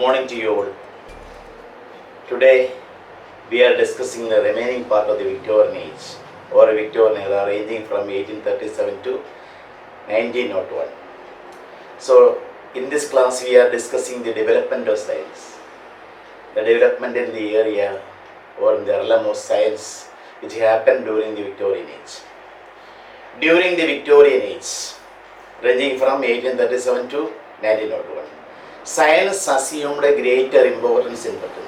morning to you all. Today we are discussing the remaining part of the Victorian Age or Victorian era ranging from 1837 to 1901. So in this class we are discussing the development of science, the development in the area or in the realm of science which happened during the Victorian Age. During the Victorian Age, ranging from 1837 to 1901, science assumed a greater importance in Britain.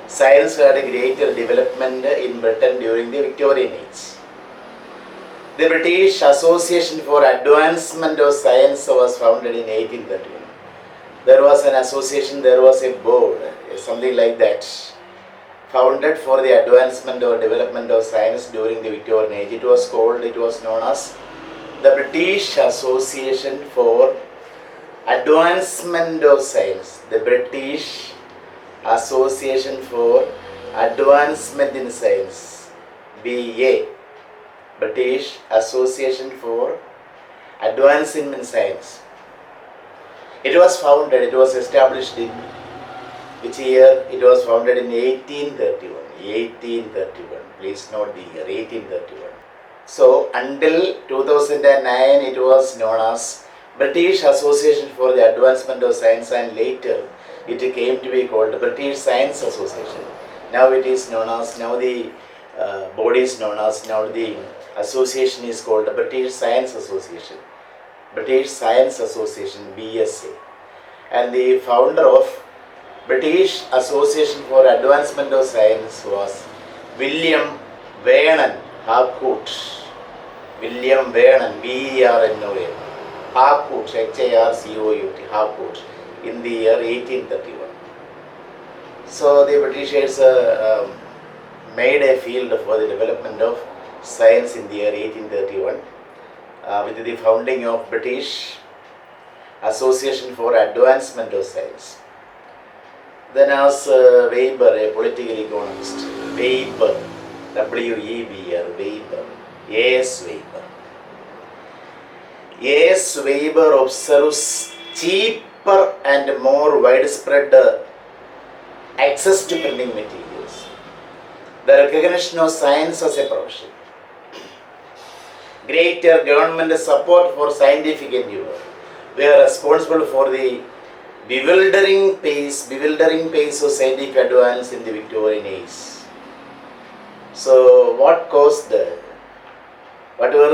Science had a greater development in Britain during the Victorian Age. The British Association for Advancement of Science was founded in 1831. There was an association, there was a board, something like that, founded for the advancement or development of science during the Victorian Age. It was known as the British Association for Advancement of Science. The British Association for Advancement in Science, B.A. British Association for Advancement in Science. It was established in which year? It was founded in 1831. 1831. Please note the year, 1831. So until 2009 it was known as British Association for the Advancement of Science, and later it came to be called British Science Association. Now it is known as, the association is called the British Science Association. British Science Association, BSA. And the founder of British Association for Advancement of Science was William Vernon Harcourt. William Vernon, B-E-R-N-O-N. Harcourt, H-A-R-C-O-U-T, Harcourt, in the year 1831. So the Britishers made a field for the development of science in the year 1831 with the founding of British Association for Advancement of Science. Then as Weber, a political economist, Weber, W-E-B-R, Weber, A.S. Weber. A.S. Weber observes cheaper and more widespread access to printing materials, the recognition of science as a profession, greater government support for scientific endeavor were responsible for the bewildering pace of scientific advance in the Victorian Age. So what were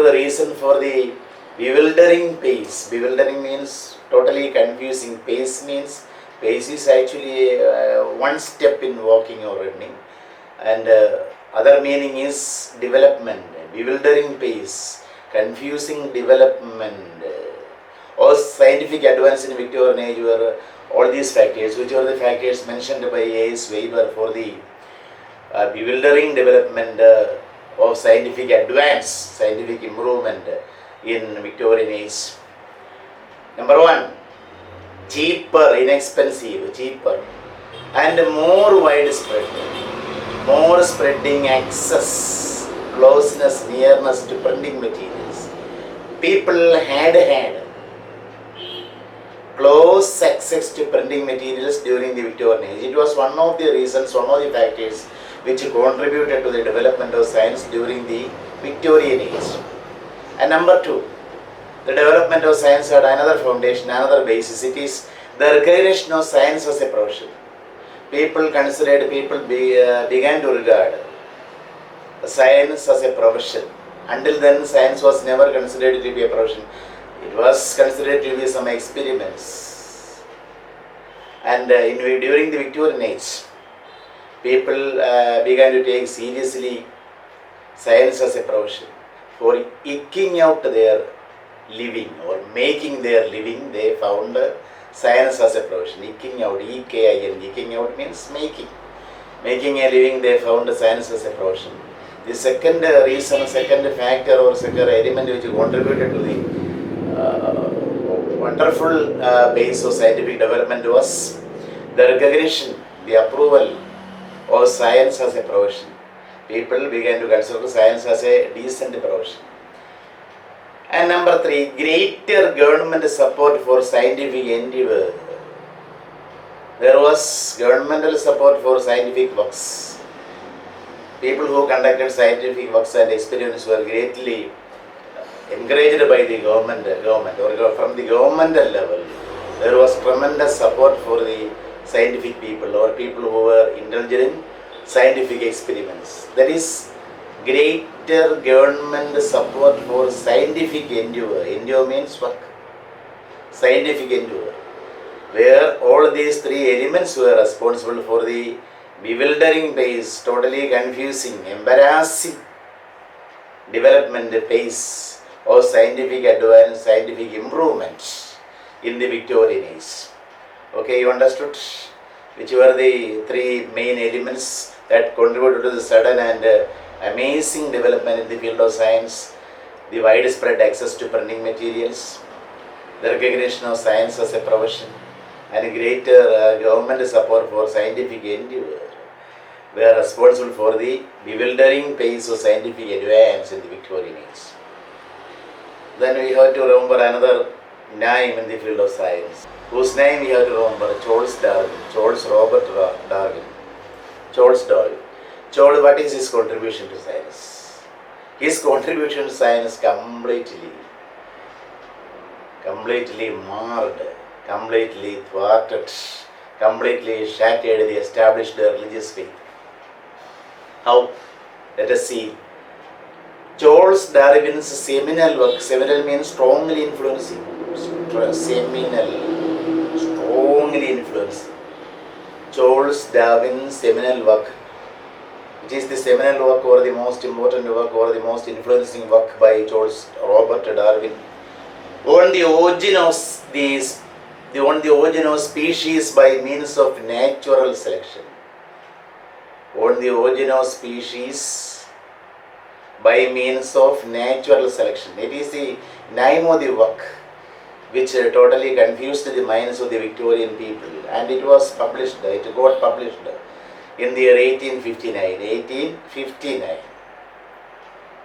the reason for the bewildering pace? Bewildering means totally confusing. Pace is actually one step in walking or running, and other meaning is development. Bewildering pace, confusing development, or scientific advance in Victorian Age were all these factors, which were the factors mentioned by A.S. Weber for the bewildering development of scientific advance, scientific improvement in Victorian Age. Number one, cheaper, inexpensive, cheaper, and more widespread, more spreading access, closeness, nearness to printing materials. People had close access to printing materials during the Victorian Age. It was one of the reasons, one of the factors which contributed to the development of science during the Victorian Age. And number two, the development of science had another foundation, another basis. It is the recognition of science as a profession. People began to regard science as a profession. Until then, science was never considered to be a profession. It was considered to be some experiments. And during the Victorian Age, people began to take seriously science as a profession. For eking out their living or making their living, they found science as a profession. Eking out, E-K-I-N, eking out means making. Making a living, they found science as a profession. The second reason, second factor or second element which contributed to the wonderful base of scientific development was the recognition, the approval of science as a profession. People began to consider science as a decent profession. And number three, greater government support for scientific endeavor. There was governmental support for scientific works. People who conducted scientific works and experiments were greatly encouraged by the government or from the governmental level. There was tremendous support for the scientific people or people who were indulged in scientific experiments. There is greater government support for scientific endeavor. Endeavor means work. Scientific endeavor, where all these three elements were responsible for the bewildering pace, totally confusing, embarrassing development pace of scientific advance, scientific improvement in the Victorian age. Okay, you understood which were the three main elements that contributed to the sudden and amazing development in the field of science: the widespread access to printing materials, the recognition of science as a profession, and greater government support for scientific endeavor were responsible for the bewildering pace of scientific advance in the Victorian age. Then we have to remember another name in the field of science, whose name we have to remember: Charles Darwin, Charles Robert Darwin. Charles Darwin. Charles, what is his contribution to science? His contribution to science completely marred, completely thwarted, completely shattered the established religious faith. How? Let us see. Charles Darwin's seminal work, seminal means strongly influencing, seminal, strongly influencing. Charles Darwin's seminal work, which is the seminal work or the most important work or the most influencing work by Charles Robert Darwin, on the origin of species by means of natural selection. On the origin of species by means of natural selection. It is the name of the work which totally confused the minds of the Victorian people, and it was published, it got published in the year 1859. 1859.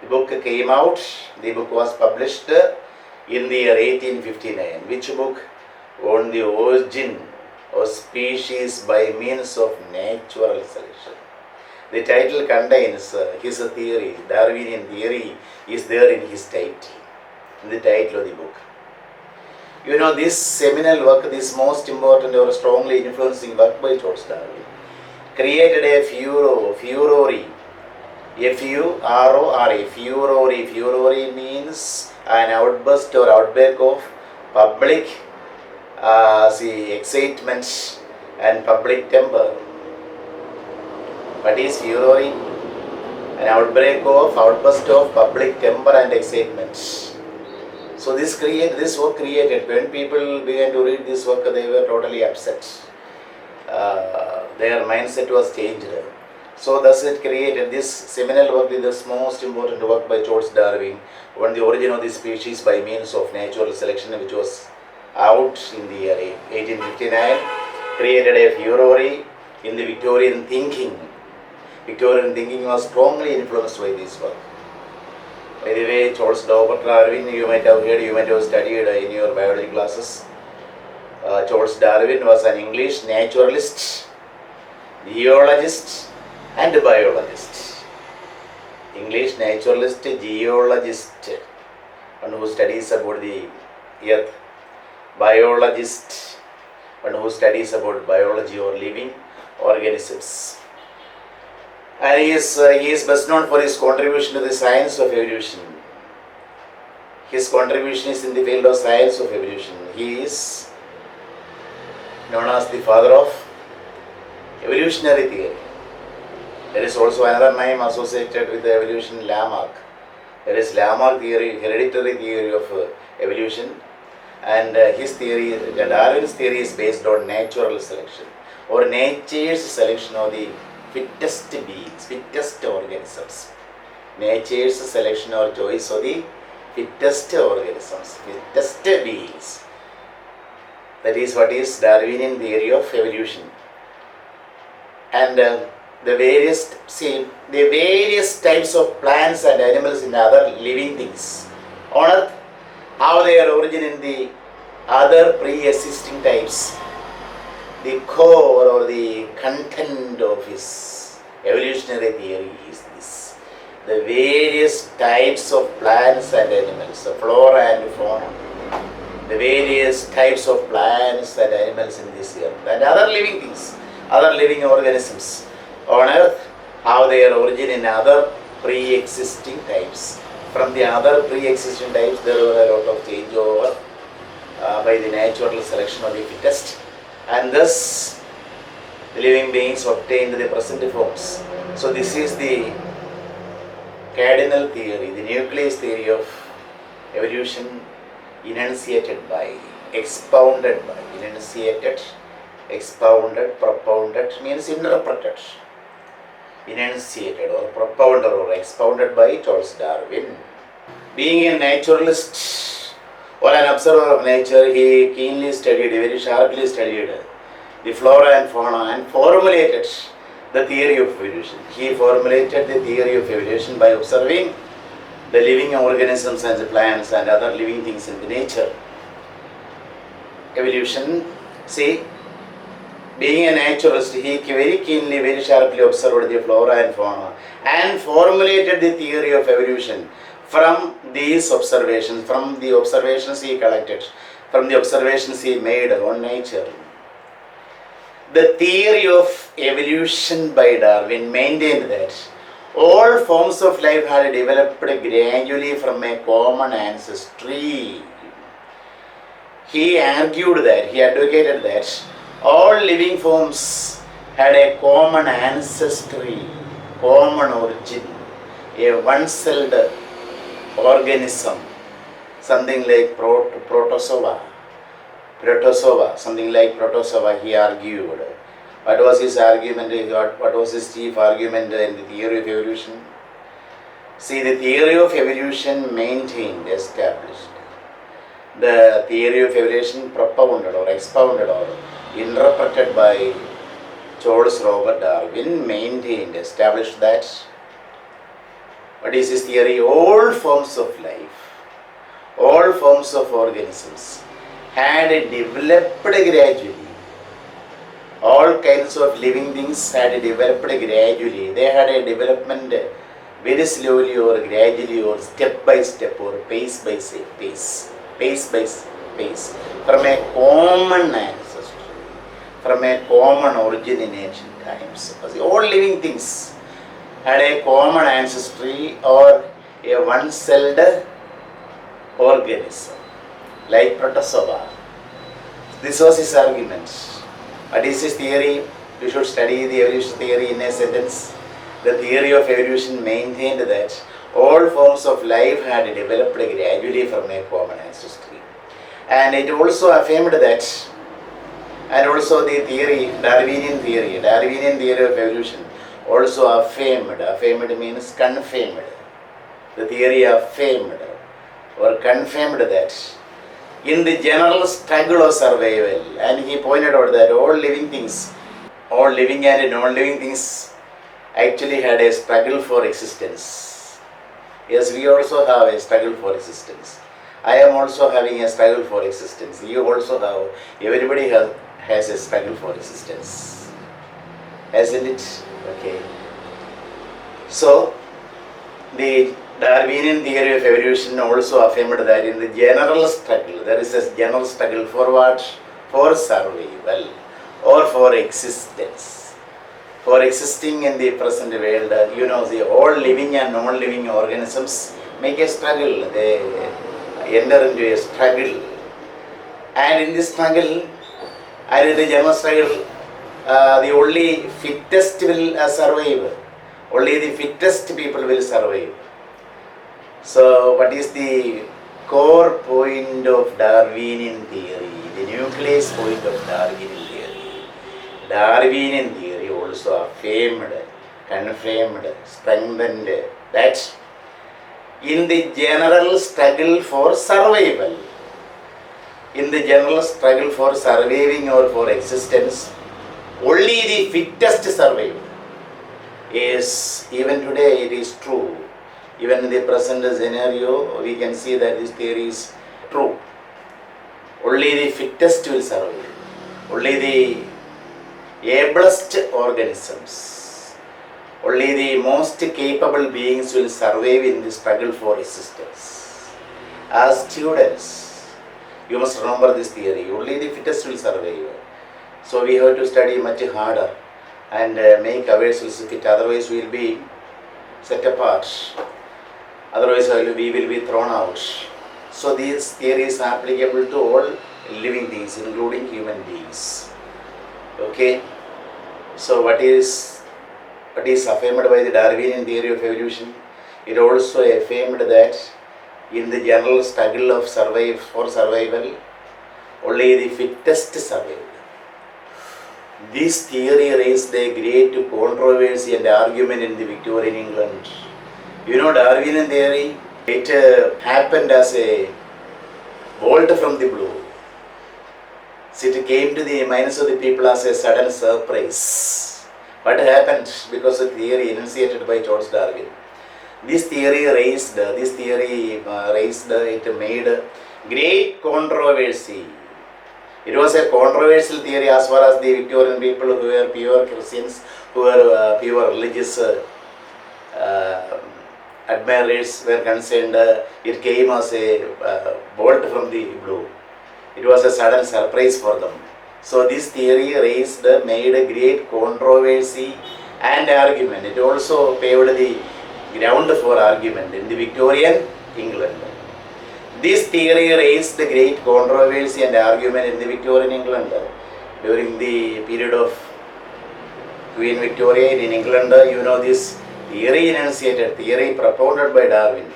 The book came out, the book was published in the year 1859. Which book? On the origin of species by means of natural selection. The title contains his theory, Darwinian theory is there in his title, in the title of the book. You know, this seminal work, this most important or strongly influencing work by Charles Darwin, created a furore, F-U-R-O-R-E, furore. Furore means an outburst or outbreak of public excitement and public temper. What is furore? An outburst of public temper and excitement. So this work created, when people began to read this work, they were totally upset. Their mindset was changed. So thus it created this seminal work, this most important work by Charles Darwin on the origin of the species by means of natural selection, which was out in the year 1859, created a furore in the Victorian thinking. Victorian thinking was strongly influenced by this work. By the way, Charles Robert Darwin, you might have heard, you might have studied in your biology classes. Charles Darwin was an English naturalist, geologist and biologist. English naturalist, geologist, one who studies about the earth, biologist, one who studies about biology or living organisms. And he is best known for his contribution to the science of evolution. His contribution is in the field of science of evolution. He is known as the father of evolutionary theory. There is also another name associated with the evolution, Lamarck. There is Lamarck theory, hereditary theory of evolution, and his theory, Darwin's theory, is based on natural selection or nature's selection of the fittest beings, fittest organisms. Nature's selection or choice of the fittest organisms, fittest beings. That is what is Darwinian theory of evolution. And the various types of plants and animals and other living things on earth have their origin in the other pre-existing types. the core or the content of his evolutionary theory is this: the various types of plants and animals, the flora and fauna, the various types of plants and animals in this earth, and other living things, other living organisms on earth have their origin in other pre-existing types. From the other pre-existing types, there were a lot of changeover by the natural selection of the fittest, and thus the living beings obtained the present forms. So this is the cardinal theory, the nucleus theory of evolution, enunciated by, expounded by, enunciated, expounded, propounded means interpreted, enunciated or propounded or expounded by Charles Darwin. Being a naturalist or an observer of nature, he keenly studied, very sharply studied the flora and fauna and formulated the theory of evolution. He formulated the theory of evolution by observing the living organisms and the plants and other living things in the nature. Evolution, see, being a naturalist, he very keenly, very sharply observed the flora and fauna and formulated the theory of evolution from these observations, from the observations he collected, from the observations he made on nature. The theory of evolution by Darwin maintained that all forms of life had developed gradually from a common ancestry. He argued that, he advocated that all living forms had a common ancestry, common origin, a one-celled organism, something like protozoa, something like protozoa, he argued. What was his argument? What was his chief argument in the theory of evolution? See, the theory of evolution maintained, established. The theory of evolution propounded or expounded or interpreted by Charles Robert Darwin maintained, established that, what is his theory? All forms of life, all forms of organisms had developed gradually. All kinds of living things had developed gradually. They had a development very slowly or gradually or step by step or pace by pace, from a common ancestry, from a common origin in ancient times. All living things had a common ancestry or a one-celled organism, like protozoa. This was his argument. What is his theory? You should study the evolution theory in a sentence. The theory of evolution maintained that all forms of life had developed gradually from a common ancestry. And it also affirmed that, and also the theory, Darwinian theory of evolution also affirmed means confirmed. The theory affirmed or confirmed that in the general struggle of survival, and he pointed out that all living things, all living and non-living things actually had a struggle for existence. Yes, we also have a struggle for existence. I am also having a struggle for existence. You also have, everybody has a struggle for existence. Hasn't it? Okay. So, the Darwinian theory of evolution also affirmed that in the general struggle, there is a general struggle for what? For survival or for existence. For existing in the present world, the all living and non-living organisms make a struggle. They enter into a struggle. And in this struggle, and in the general struggle, the only fittest will survive. Only the fittest people will survive. So, what is the core point of Darwinian theory? The nucleus point of Darwinian theory. Darwinian theory also affirmed, confirmed, strengthened that in the general struggle for survival, in the general struggle for surviving or for existence, only the fittest survive. Is even today it is true. Even in the present scenario, we can see that this theory is true. Only the fittest will survive. Only the ablest organisms. Only the most capable beings will survive in the struggle for existence. As students, you must remember this theory. Only the fittest will survive. So we have to study much harder and make ourselves fit. Otherwise, we will be set apart. Otherwise, we will be thrown out. So this theory is applicable to all living things, including human beings. Okay. So what is affirmed by the Darwinian theory of evolution? It also affirmed that in the general struggle of survival, only the fittest survived. This theory raised a great controversy and argument in the Victorian England. You know, Darwinian theory, it happened as a bolt from the blue. So it came to the minds of the people as a sudden surprise. What happened? Because of the theory enunciated by Charles Darwin. This theory it made great controversy. It was a controversial theory as far as the Victorian people who were pure Christians, who were pure religious admirers were concerned. It came as a bolt from the blue. It was a sudden surprise for them. So this theory made a great controversy and argument. It also paved the ground for argument in the Victorian England. This theory raised the great controversy and argument in the Victorian England during the period of Queen Victoria in England. You know, this theory enunciated, theory propounded by Darwin,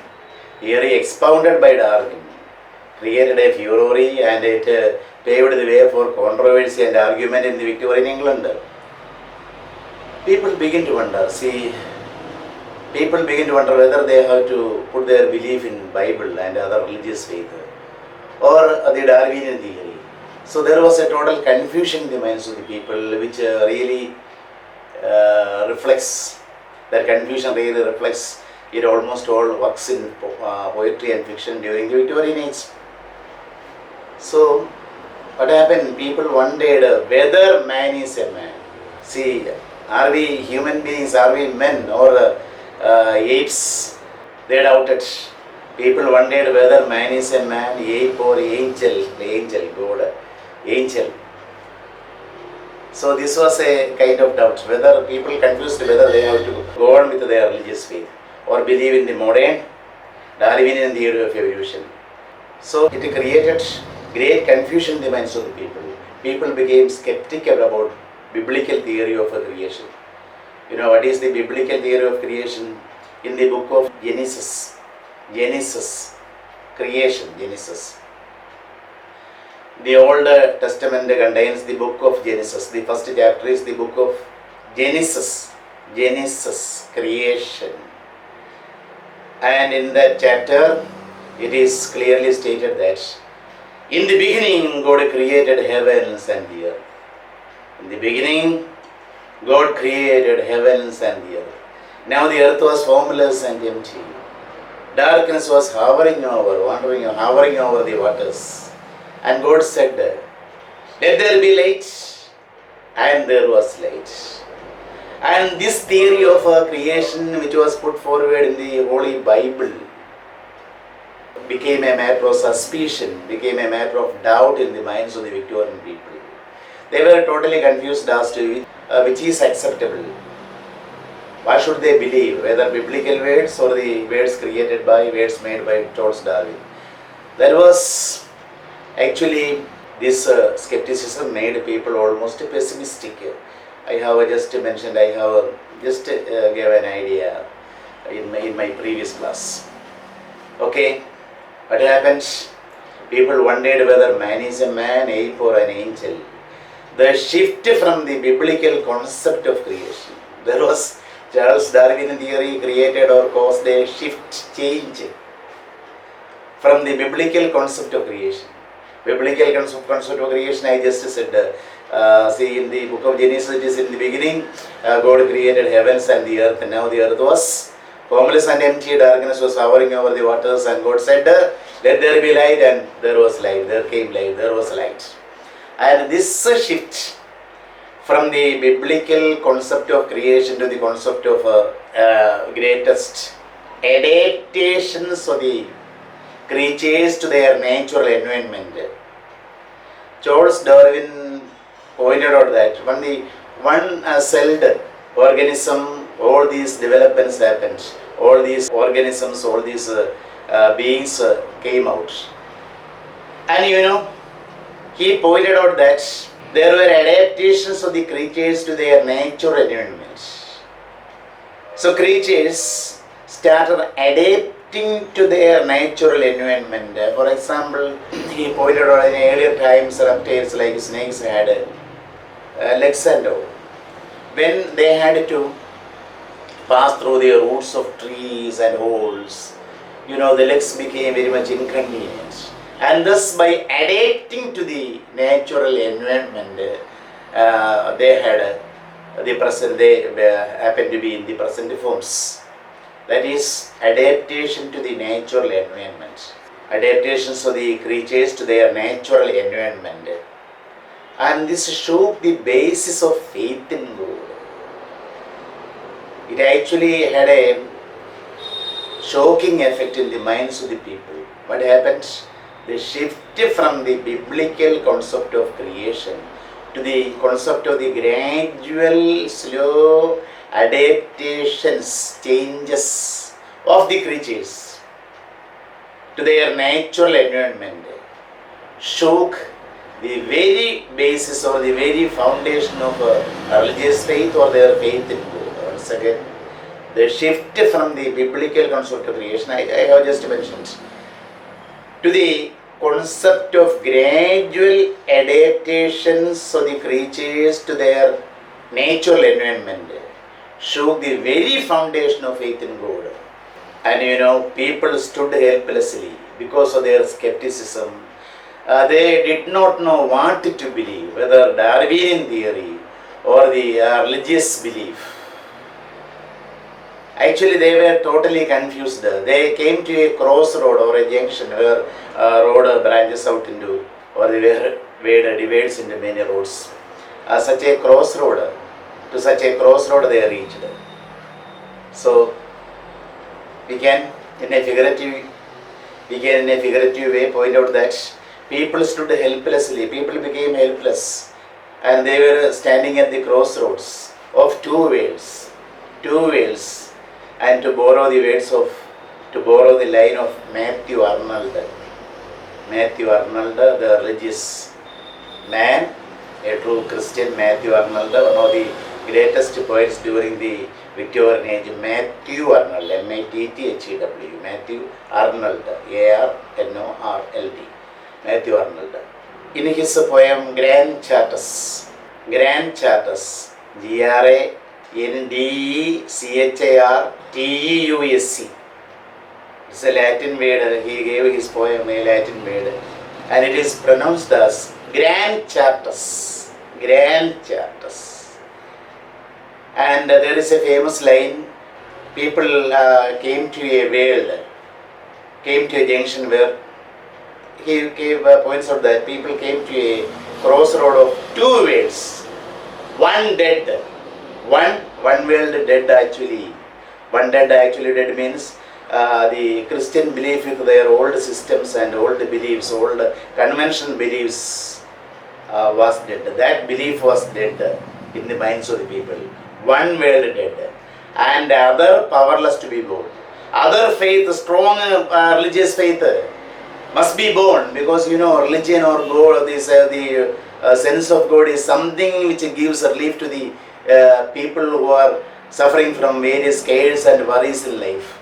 theory expounded by Darwin, created a furore and it paved the way for controversy and argument in the Victorian England. People begin to wonder whether they have to put their belief in Bible and other religious faith or the Darwinian theory. So there was a total confusion in the minds of the people, which really reflects, that confusion really reflects, it almost all works in poetry and fiction during the Victorian Age. So what happened? People wondered whether man is a man. See, are we human beings? Are we men or apes? They doubted. People wondered whether man is a man, ape or angel, God, angel. So this was a kind of doubt, whether people confused whether they have to go on with their religious faith or believe in the modern Darwinian theory of evolution. So it created great confusion in the minds of the people. People became skeptical about biblical theory of creation. You know, what is the biblical theory of creation? In the book of Genesis, creation, Genesis. The Old Testament contains the book of Genesis. The first chapter is the book of Genesis, creation. And in that chapter, it is clearly stated that in the beginning, God created heavens and the earth. In the beginning, God created heavens and the earth. Now the earth was formless and empty. Darkness was hovering over the waters. And God said, "Let there be light," and there was light. And this theory of creation, which was put forward in the Holy Bible, became a matter of suspicion, became a matter of doubt in the minds of the Victorian people. They were totally confused as to which is acceptable. What should they believe, whether biblical words or the words made by Charles Darwin? There was actually this skepticism made people almost pessimistic. I have just mentioned, I have just gave an idea in my previous class. Okay, what happens? People wondered whether man is a man, ape or an angel. The shift from the biblical concept of creation. There was Charles Darwinian theory created or caused a change from the biblical concept of creation. Biblical concept of creation, I just said, see in the book of Genesis, it is in the beginning, God created heavens and the earth. And now the earth was formless and empty, darkness was hovering over the waters, and God said, "Let there be light," and there was light, there came light, there was light. And this shift from the biblical concept of creation to the concept of greatest adaptations of the creatures to their natural environment. Charles Darwin pointed out that when the one-celled organism, all these developments happened, all these organisms, all these beings came out. And he pointed out that there were adaptations of the creatures to their natural environment. So creatures started adapting to their natural environment. For example, he pointed out in earlier times reptiles like snakes had legs and all. When they had to pass through the roots of trees and holes, the legs became very much inconvenient. And thus, by adapting to the natural environment, they had they happen to be in the present forms. That is adaptation to the natural environment. Adaptations of the creatures to their natural environment. And this shook the basis of faith in God. It actually had a shocking effect in the minds of the people. What happened? They shifted from the biblical concept of creation to the concept of the gradual, slow adaptations, changes of the creatures to their natural environment. Shook the very basis or the very foundation of religious faith or their faith in God. Once again, the shift from the biblical concept of creation, I have just mentioned, to the concept of gradual adaptations of the creatures to their natural environment, shook the very foundation of faith in God. And people stood helplessly because of their skepticism. They did not know what to believe, whether Darwinian theory or the religious belief. Actually, they were totally confused. They came to a crossroad or a junction where road branches out into, or where divides into many roads. To such a crossroad they reached. So, we can in a figurative way point out that people stood helplessly, people became helpless, and they were standing at the crossroads of two ways. And to borrow the line of Matthew Arnold, the religious man, a true Christian, Matthew Arnold, one of the greatest poets during the Victorian age, Matthew Arnold, M-A-T-T-H-E-W, Matthew Arnold, A-R-N-O-R-L-D, Matthew Arnold. In his poem Grand Charters, G-R-A-N-D-E-C-H-A-R-T-E-U-S-C. It's a Latin word. He gave his poem a Latin word, and it is pronounced as Grand Charters. And there is a famous line. People came to a junction where he points out that people came to a crossroad of two worlds. One dead. One world dead actually. One dead means the Christian belief with their old systems and old beliefs, old conventional beliefs was dead. That belief was dead in the minds of the people. One world dead. And other powerless to be born. Other faith, strong religious faith must be born, because religion or God, the sense of God is something which gives relief to the people who are suffering from various cares and worries in life.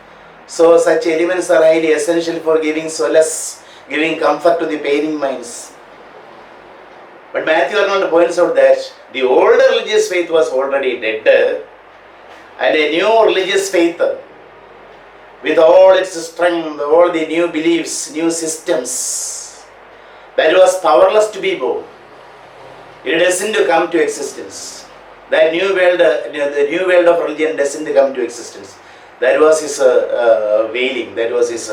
So such elements are highly essential for giving solace, giving comfort to the paining minds. But Matthew Arnold points out that the older religious faith was already dead, and a new religious faith with all its strength, all the new beliefs, new systems, that was powerless to be born. It doesn't come to existence. That new world, the new world of religion doesn't come to existence. That was his wailing, that was his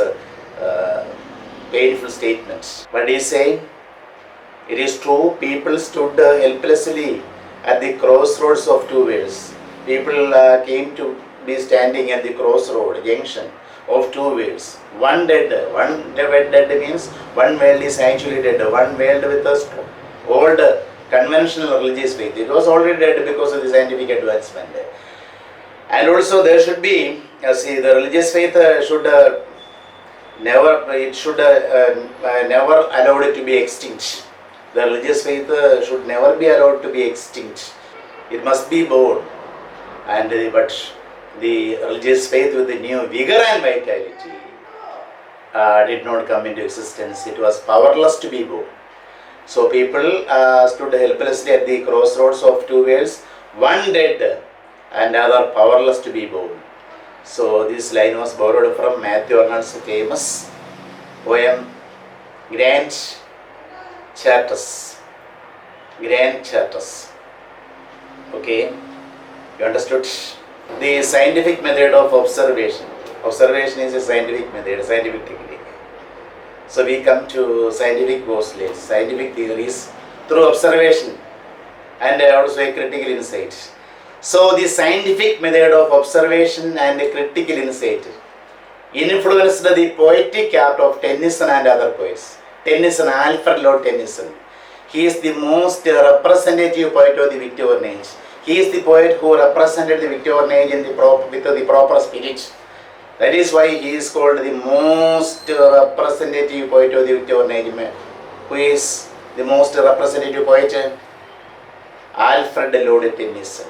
painful statement. What he is saying? It is true, people stood helplessly at the crossroads of two worlds. People came to be standing at the crossroad junction of two worlds. One dead means one world is actually dead. One world with the old conventional religious faith. It was already dead because of the scientific advancement. And also there should be, the religious faith should never allowed it to be extinct. The religious faith should never be allowed to be extinct. It must be born. But the religious faith with the new vigor and vitality did not come into existence. It was powerless to be born. So people stood helplessly at the crossroads of two worlds, one dead and other powerless to be born. So this line was borrowed from Matthew Arnold's famous poem Grand Charters. Grand Charters. Okay, you understood? The scientific method of observation. Observation is a scientific method, a scientific technique. So we come to scientific postulates, scientific theories through observation and also a critical insight. So the scientific method of observation and critical insight influenced the poetic art of Tennyson and other poets. Tennyson, Alfred Lord Tennyson. He is the most representative poet of the Victorian Age. He is the poet who represented the Victorian Age with the proper spirit. That is why he is called the most representative poet of the Victorian Age. Who is the most representative poet? Alfred Lord Tennyson.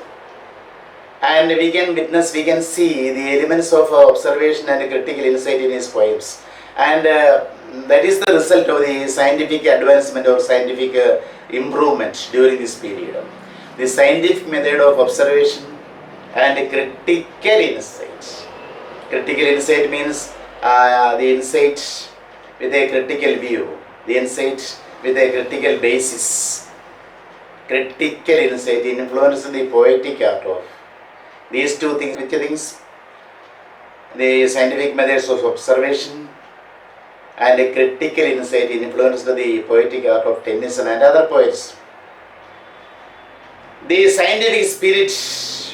And we can see the elements of observation and critical insight in his poems. And that is the result of the scientific advancement or scientific improvement during this period. The scientific method of observation and critical insight. Critical insight means the insight with a critical view, the insight with a critical basis. Critical insight influences the poetic art of these two things. Which things? The scientific methods of observation and a critical insight influenced the poetic art of Tennyson and other poets. The scientific spirit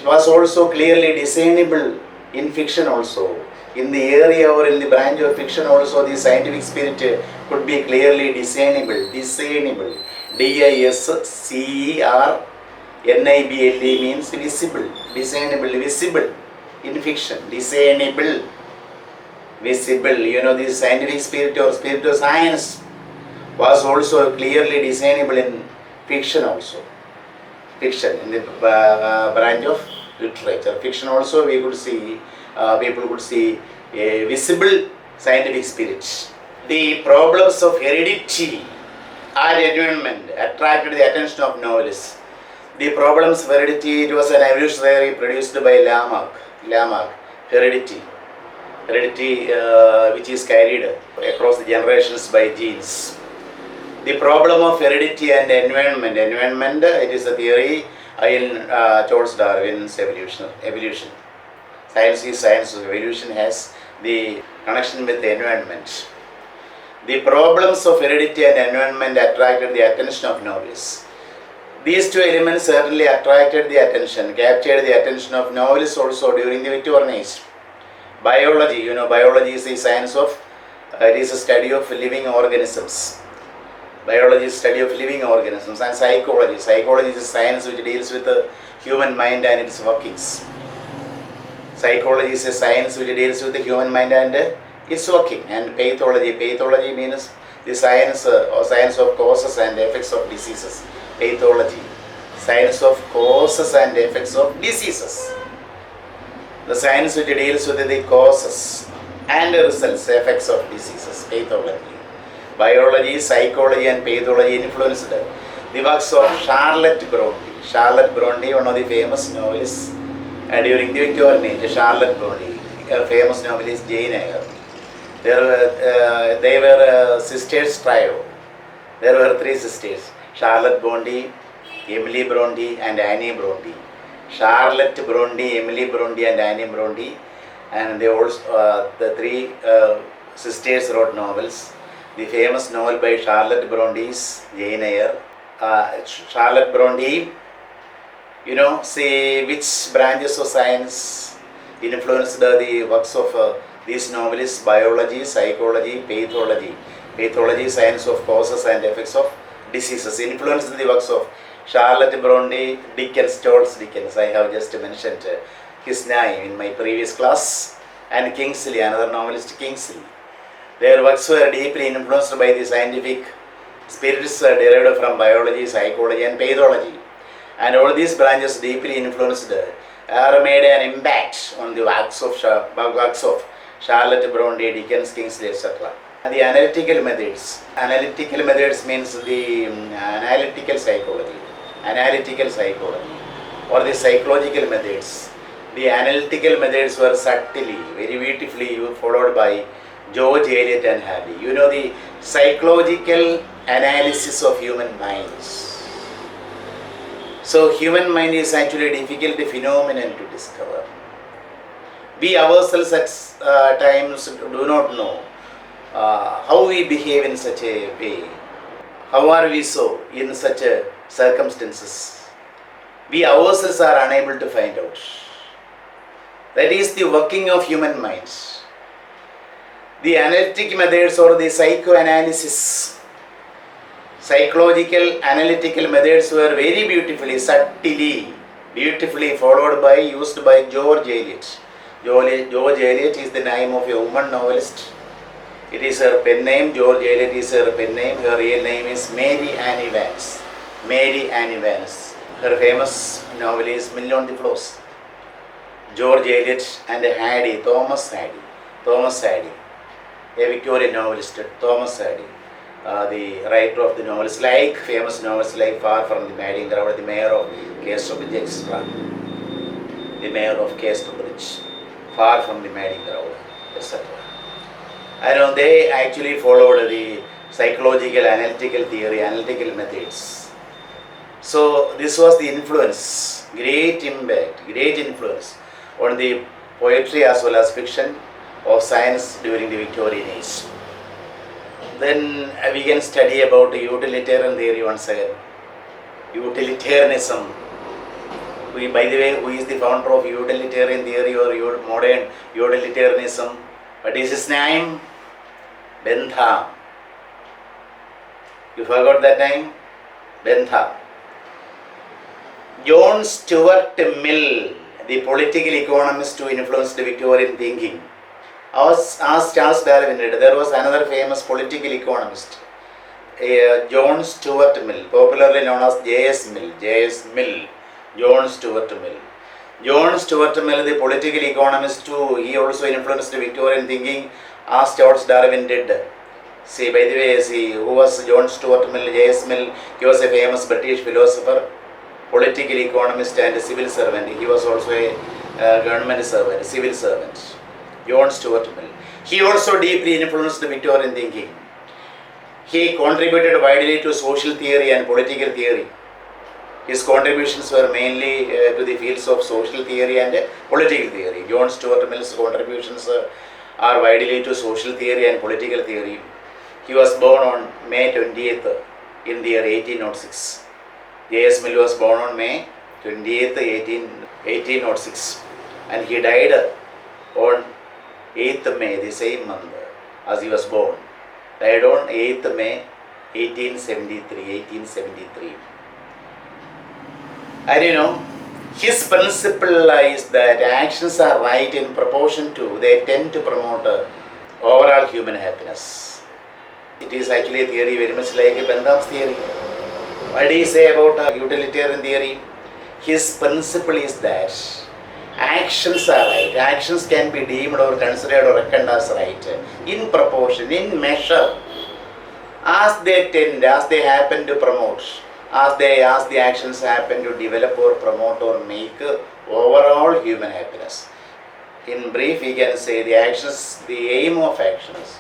was also clearly discernible in fiction also. In the area or in the branch of fiction also, the scientific spirit could be clearly discernible. D-I-S-C-E-R-N-I-B-L-E means visible. Discernible, visible in fiction. Discernible, visible. You know, the scientific spirit or spirit of science was also clearly discernible in fiction also. Fiction, in the branch of literature. Fiction also we could see, people could see a visible scientific spirit. The problems of heredity and environment attracted the attention of novelists. The problems of heredity, it was an evolution theory produced by Lamarck. Heredity which is carried across the generations by genes. The problem of heredity and environment. It is a theory in Charles Darwin's evolution. Science is science. Evolution has the connection with the environment. The problems of heredity and environment attracted the attention of novelists. These two elements certainly attracted the attention, captured the attention of novelists also during the Victorian Age. Biology, you know, biology is the science of, it is a study of living organisms. Biology is study of living organisms. And psychology. Psychology is a science which deals with the human mind and its workings. Psychology is a science which deals with the human mind and its working. And pathology means the science or science of causes and effects of diseases. Pathology, science of causes and effects of diseases. The science which deals with the causes and results, effects of diseases. Pathology. Biology, psychology and pathology influenced the works of Charlotte Bronte. Charlotte Bronte, one of the famous novelists during the Victorian Age. Charlotte Bronte, a famous novelist, Jane Eyre. They were sisters trio. There were three sisters, Charlotte Bronte, Emily Bronte and Annie Bronte. Charlotte Bronte, Emily Bronte and Annie Bronte, and they also, the three sisters wrote novels. The famous novel by Charlotte Bronte is Jane Eyre. Charlotte Bronte See which branches of science influenced the works of these novelists: biology, psychology, pathology. Pathology, science of causes and effects of diseases, influenced the works of Charlotte Bronte, Dickens, Charles Dickens. I have just mentioned his name in my previous class, and Kingsley, another novelist, Kingsley. Their works were deeply influenced by the scientific spirits derived from biology, psychology, and pathology. And all these branches deeply influenced or made an impact on the works of Charlotte Bronte, Dickens, Kingsley, etc. The analytical methods. Analytical methods means the analytical psychology, or the psychological methods. The analytical methods were subtly, very beautifully followed by George Eliot and Hardy. The psychological analysis of human minds. So human mind is actually a difficult phenomenon to discover. We ourselves at times do not know how we behave in such a way. How are we so in such circumstances? We ourselves are unable to find out. That is the working of human minds. The analytic methods or the psychoanalysis, psychological analytical methods were very beautifully, subtly, used by George Eliot. George Eliot is the name of a woman novelist. It is her pen name. George Eliot is her pen name. Her real name is Mary Ann Evans. Mary Ann Evans. Her famous novel is Million the Flows. George Eliot and Thomas Hardy, a Victorian novelist, Thomas Hardy. The writer of the novels, like famous novels like Far from the Madding Crowd, The Mayor of Casterbridge, etc. The Mayor of Casterbridge, Far from the Madding Crowd, etc. They actually followed the psychological, analytical theory, analytical methods. So this was the influence, great impact, great influence on the poetry as well as fiction of science during the Victorian Age. Then we can study about utilitarian theory once again. Utilitarianism. By the way, who is the founder of utilitarian theory or modern utilitarianism? What is his name? Bentham. You forgot that name? Bentham. John Stuart Mill, the political economist who influenced Victorian thinking. As Charles Darwin did, there was another famous political economist, John Stuart Mill, popularly known as J.S. Mill. John Stuart Mill. John Stuart Mill, the political economist too, he also influenced Victorian thinking as Charles Darwin did. See, by the way, who was John Stuart Mill? J.S. Mill, he was a famous British philosopher, political economist and a civil servant. He was also a government servant, civil servant. John Stuart Mill. He also deeply influenced Victorian thinking. He contributed widely to social theory and political theory. His contributions were mainly to the fields of social theory and political theory. John Stuart Mill's contributions are widely to social theory and political theory. He was born on May 20th in the year 1806. J.S. Mill was born on May 20th, 1806, and he died on 8th May, the same month as he was born. Died on 8th May 1873. And his principle is that actions are right in proportion to, they tend to promote overall human happiness. It is actually a theory very much like Bentham's theory. What do you say about utilitarian theory? His principle is that actions are right. Actions can be deemed or considered or reckoned as right in proportion, in measure, as they tend, as they happen to promote, as the actions happen to develop or promote or make overall human happiness. In brief, we can say the aim of actions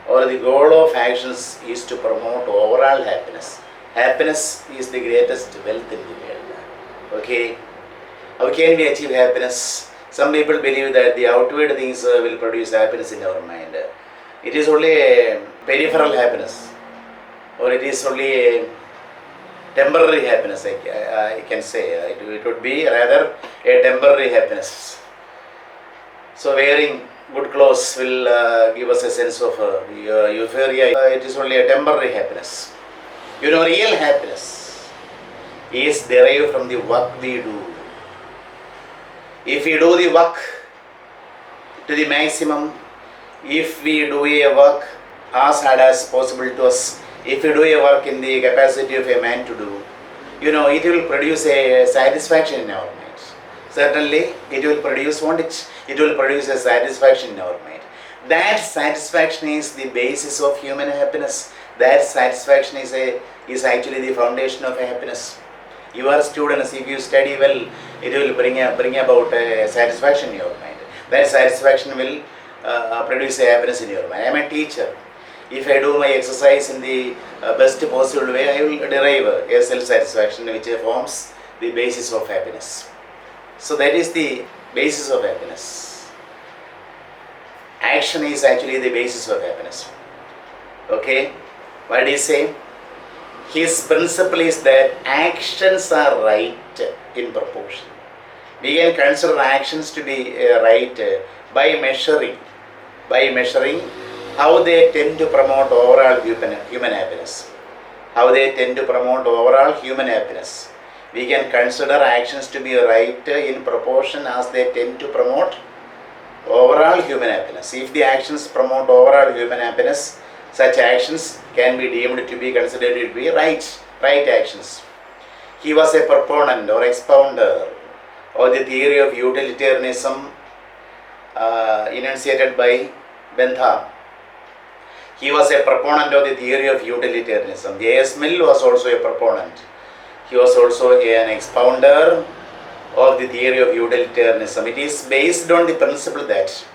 or the goal of actions is to promote overall happiness. Happiness is the greatest wealth in the world. Okay? How can we achieve happiness? Some people believe that the outward things will produce happiness in our mind. It is only a peripheral happiness, or it is only temporary happiness, I can say. It would be rather a temporary happiness. So wearing good clothes will give us a sense of euphoria. It is only a temporary happiness. Real happiness is derived from the work we do. If we do the work to the maximum, if we do a work as hard as possible to us, if we do a work in the capacity of a man to do, it will produce a satisfaction in our mind. Certainly, it will produce, won't it? It will produce a satisfaction in our mind. That satisfaction is the basis of human happiness. That satisfaction is actually the foundation of happiness. You are students, if you study well, it will bring about a satisfaction in your mind. That satisfaction will produce a happiness in your mind. I am a teacher. If I do my exercise in the best possible way, I will derive a self-satisfaction which forms the basis of happiness. So that is the basis of happiness. Action is actually the basis of happiness. Okay? What did he say? His principle is that actions are right in proportion. We can consider actions to be right by measuring how they tend to promote overall human happiness. How they tend to promote overall human happiness. We can consider actions to be right in proportion as they tend to promote overall human happiness. If the actions promote overall human happiness, such actions can be deemed to be considered to be right actions. He was a proponent or expounder of the theory of utilitarianism enunciated by Bentham. He was a proponent of the theory of utilitarianism. B.A.Eng.Litt was also a proponent. He was also an expounder of the theory of utilitarianism. It is based on the principle that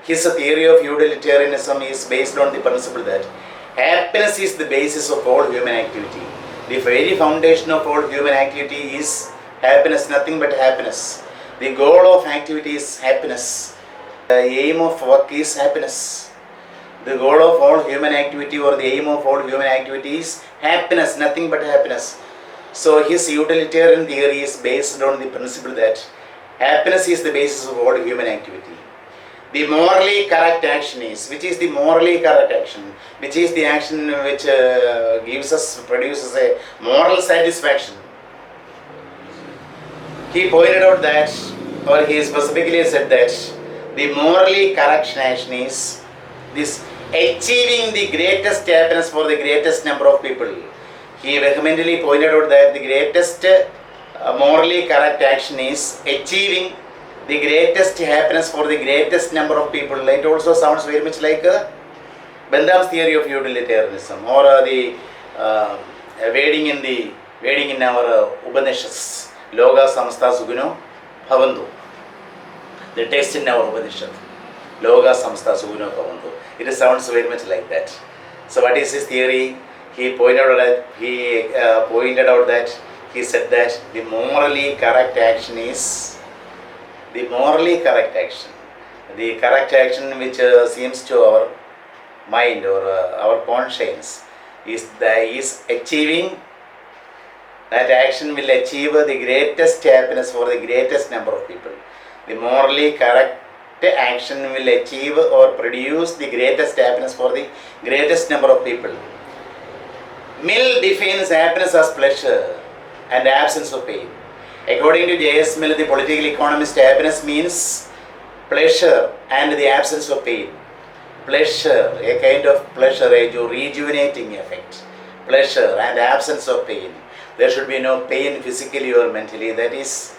his theory of utilitarianism is based on the principle that happiness is the basis of all human activity. The very foundation of all human activity is happiness, nothing but happiness. The goal of activity is happiness. The aim of work is happiness. The goal of all human activity or the aim of all human activity is happiness, nothing but happiness. So his utilitarian theory is based on the principle that happiness is the basis of all human activity. The morally correct action is, which is the morally correct action, which is the action which produces a moral satisfaction. He pointed out that, or he specifically said that, the morally correct action is this achieving the greatest happiness for the greatest number of people. He vehemently pointed out that the greatest morally correct action is achieving the greatest happiness for the greatest number of people. It also sounds very much like Bentham's theory of utilitarianism, or the wording in our Upanishads, Loga Samstha Sugino Bhavantu. The text in our Upanishad, Loga Samstha Sugino Bhavantu. It sounds very much like that. So what is his theory? He pointed out that he said that the morally correct action is the correct action which seems to our mind or our conscience is achieving. That action will achieve the greatest happiness for the greatest number of people. The morally correct action will achieve or produce the greatest happiness for the greatest number of people. Mill defines happiness as pleasure and absence of pain. According to J.S. Mill, the political economist, happiness means pleasure and the absence of pain. Pleasure, a kind of pleasure, a rejuvenating effect. Pleasure and absence of pain. There should be no pain physically or mentally. That is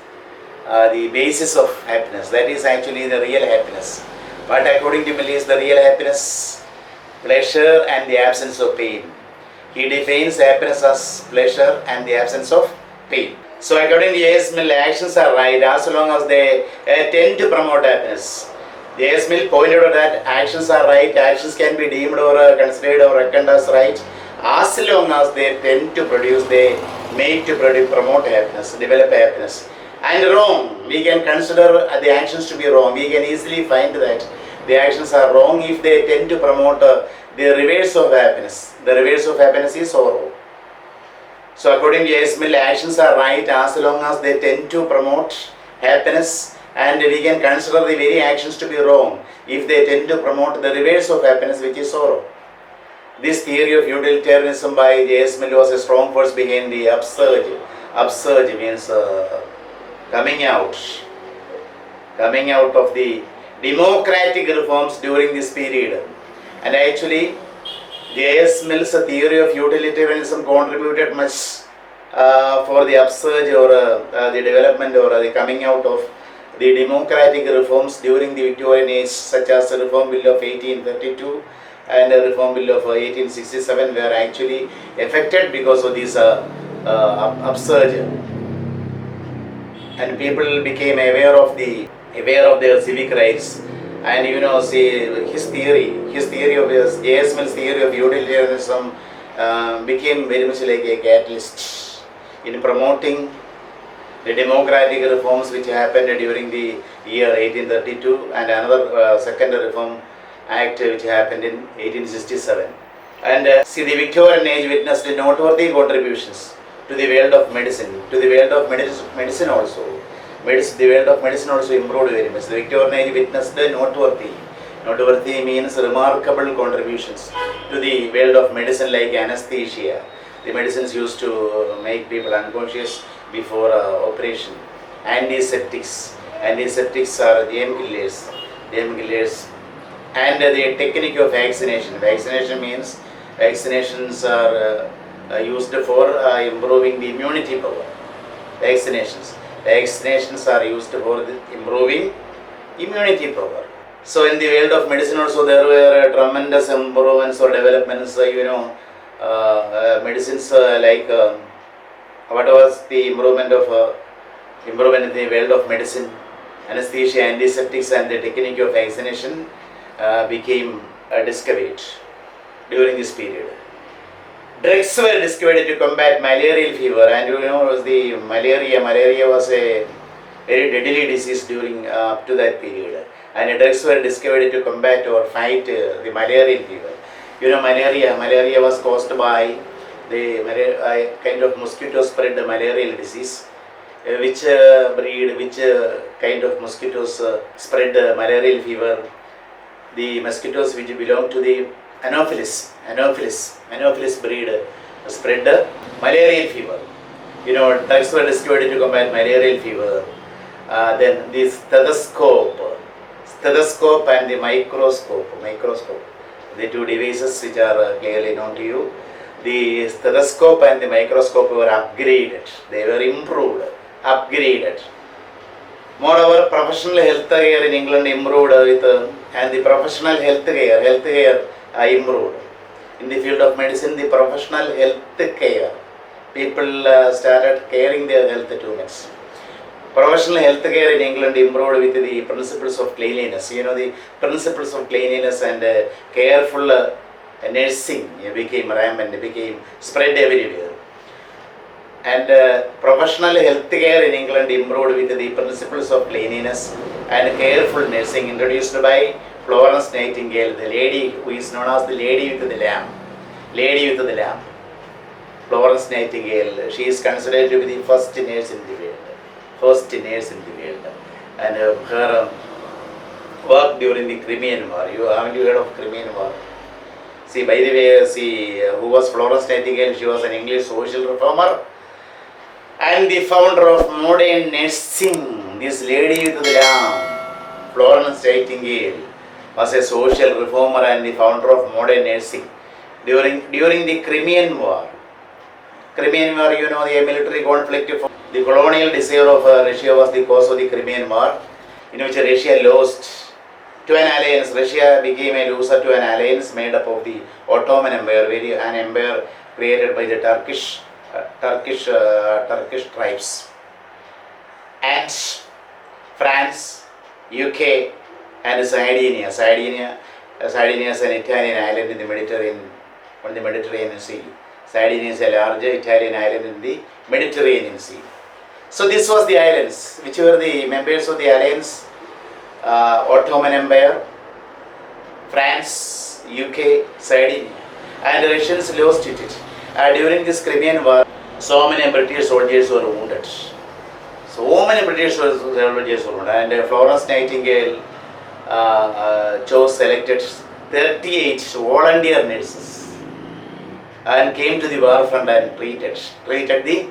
the basis of happiness. That is actually the real happiness. But according to Mill is the real happiness, pleasure and the absence of pain. He defines happiness as pleasure and the absence of pain. So according to J.S. Mill, actions are right as long as they tend to promote happiness. J.S. Mill pointed out that actions are right, actions can be deemed or considered or reckoned as right as long as they tend to produce, they make to promote happiness, develop happiness. And wrong, we can consider the actions to be wrong. We can easily find that the actions are wrong if they tend to promote the reverse of happiness. The reverse of happiness is sorrow. So according to J.S.Mill, actions are right as long as they tend to promote happiness, and we can consider the very actions to be wrong if they tend to promote the reverse of happiness, which is sorrow. This theory of utilitarianism by J.S.Mill was a strong force behind the upsurge. Upsurge means coming out of the democratic reforms during this period. And actually, J.S. Mill's theory of utilitarianism contributed much for the upsurge or the development or the coming out of the democratic reforms during the Victorian age, such as the Reform Bill of 1832 and the Reform Bill of 1867 were actually affected because of this upsurge, and people became aware of their civic rights. And see, his theory of J.S. Mill's theory of utilitarianism became very much like a catalyst in promoting the democratic reforms which happened during the year 1832 and another second reform act which happened in 1867. And see, the Victorian age witnessed noteworthy contributions to the world of medicine, medicine also. The world of medicine also improved very much. The Victorian age witnessed noteworthy means remarkable contributions to the world of medicine, like anesthesia. The medicines used to make people unconscious before operation. Antiseptics are B.A.Eng.Litt. And the technique of vaccination. Vaccination means vaccinations are used for improving the immunity power. Vaccinations are used for improving immunity power. So in the world of medicine also there were tremendous improvements or developments. Medicines like what was the improvement in the world of medicine? Anesthesia, antiseptics, and the technique of vaccination became discovered during this period. Drugs were discovered to combat malarial fever, and the malaria was a very deadly disease during up to that period, and drugs were discovered to combat or fight the malarial fever. Malaria was caused by the kind of mosquito spread malarial disease. Which kind of mosquitoes spread malarial fever? The mosquitoes which belong to the Anopheles breed spread malarial fever. Drugs were discovered to combat malarial fever. Then the stethoscope and the microscope, the two devices which are clearly known to you. The stethoscope and the microscope were upgraded. They were improved, upgraded. Moreover, professional health care in England improved and the professional health care improved. In the field of medicine, the professional health care, people started caring their health too much. Professional health care in England improved with the principles of cleanliness. The principles of cleanliness and careful nursing became rampant, became spread everywhere. And professional health care in England improved with the principles of cleanliness and careful nursing introduced by Florence Nightingale, the lady who is known as the Lady with the Lamp. Florence Nightingale, she is considered to be the first nurse in the world. And her work during the Crimean War. Haven't you heard of Crimean War? See, by the way, who was Florence Nightingale? She was an English social reformer and the founder of modern nursing. This lady with the lamp, Florence Nightingale, was a social reformer and the founder of modern nursing during the Crimean War. Crimean War, the military conflict. The colonial desire of Russia was the cause of the Crimean War, in which Russia lost to an alliance. Russia became a loser to an alliance made up of the Ottoman Empire, an empire created by the Turkish tribes, and France, UK, and Sardinia. Sardinia is an Italian island in the Mediterranean Sea. Sardinia is a large Italian island in the Mediterranean Sea. So this was the islands, which were the members of the alliance: Ottoman Empire, France, UK, Sardinia, and the Russians lost it. During this Crimean War, So many British soldiers were wounded. So many British soldiers were wounded, and Florence Nightingale selected 38 volunteer nurses and came to the war front and treated the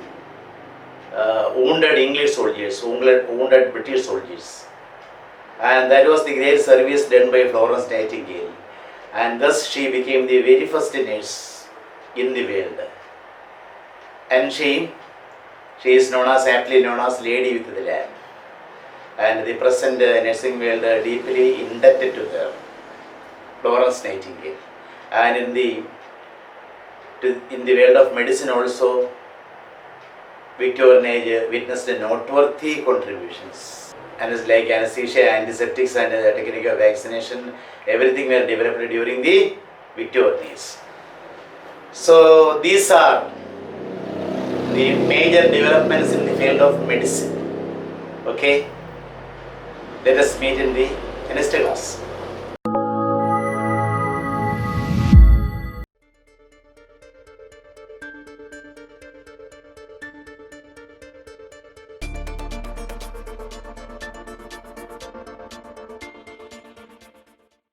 wounded English soldiers, wounded British soldiers. And that was the great service done by Florence Nightingale. And thus she became the very first nurse in the world. And she is aptly known as Lady with the Lamp. And the present nursing world are deeply indebted to her, Florence Nightingale. And in the world of medicine also, Victorian Age witnessed noteworthy contributions. And it's like anesthesia, antiseptics, and the technique of vaccination, everything were developed during the Victorian Age. So these are the major developments in the field of medicine. Okay, let us meet in the next class.